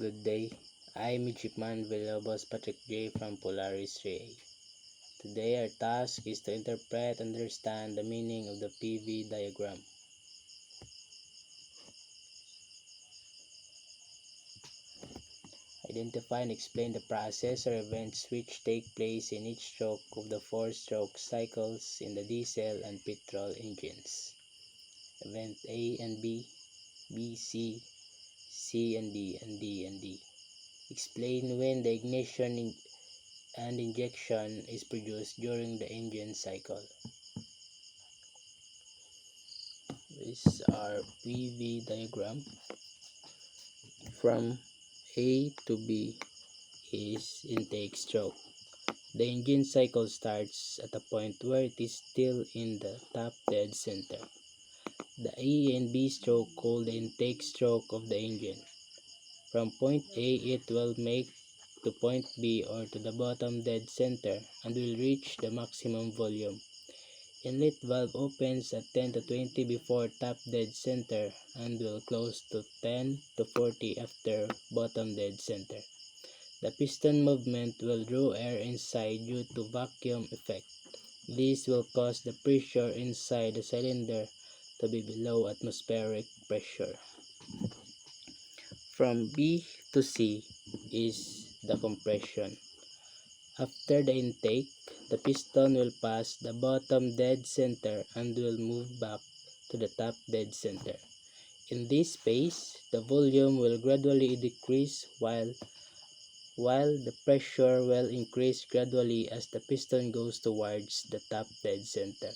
Good day, I'm Midshipman Villalobos Patrick J. from Polaris 3A. Today our task is to interpret and understand the meaning of the PV diagram. Identify and explain the process or events which take place in each stroke of the 4-stroke cycles in the diesel and petrol engines. Event A and B, B, C, C and D, and D and D. Explain when the ignition and injection is produced during the engine cycle. This is our PV diagram. From A to B is intake stroke. The engine cycle starts at a point where it is still in the top dead center. The A and B stroke called the intake stroke of the engine. From point A, it will make to point B or to the bottom dead center and will reach the maximum volume. Inlet valve opens at 10 to 20 before top dead center and will close to 10 to 40 after bottom dead center. The piston movement will draw air inside due to vacuum effect. This will cause the pressure inside the cylinder to be below atmospheric pressure. From B to C is the compression. After the intake, the piston will pass the bottom dead center and will move back to the top dead center. In this phase, the volume will gradually decrease while the pressure will increase gradually as the piston goes towards the top dead center.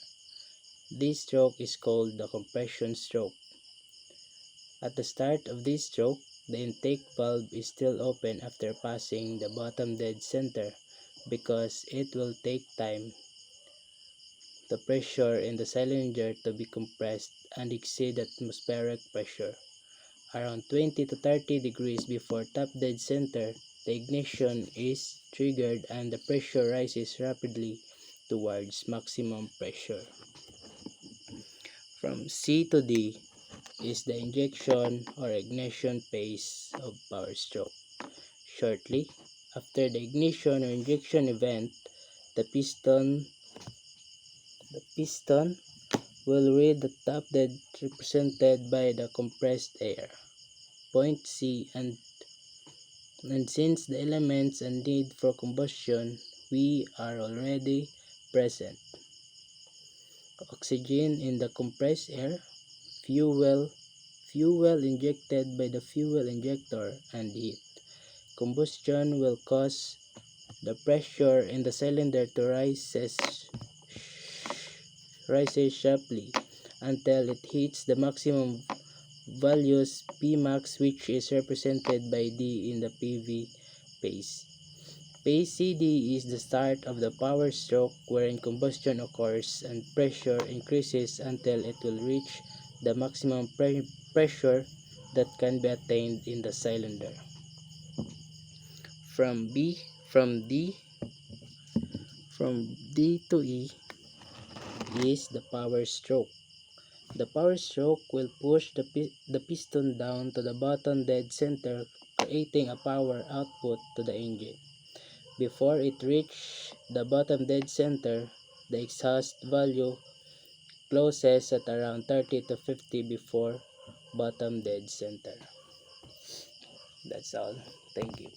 This stroke is called the compression stroke. At the start of this stroke, the intake valve is still open after passing the bottom dead center because it will take time the pressure in the cylinder to be compressed and exceed atmospheric pressure. Around 20 to 30 degrees before top dead center, the ignition is triggered and the pressure rises rapidly towards maximum pressure. From C to D is the injection or ignition phase of power stroke. Shortly after the ignition or injection event, the piston will reach the top dead represented by the compressed air, point C, and since the elements and need for combustion we are already present. Oxygen in the compressed air, fuel injected by the fuel injector, and heat. Combustion will cause the pressure in the cylinder to rises sharply until it hits the maximum values Pmax, which is represented by D in the PV phase. Phase CD is the start of the power stroke wherein combustion occurs and pressure increases until it will reach the maximum pressure that can be attained in the cylinder. From D to E is the power stroke. The power stroke will push the piston down to the bottom dead center, creating a power output to the engine. Before it reaches the bottom dead center, the exhaust valve closes at around 30 to 50 before bottom dead center. That's all. Thank you.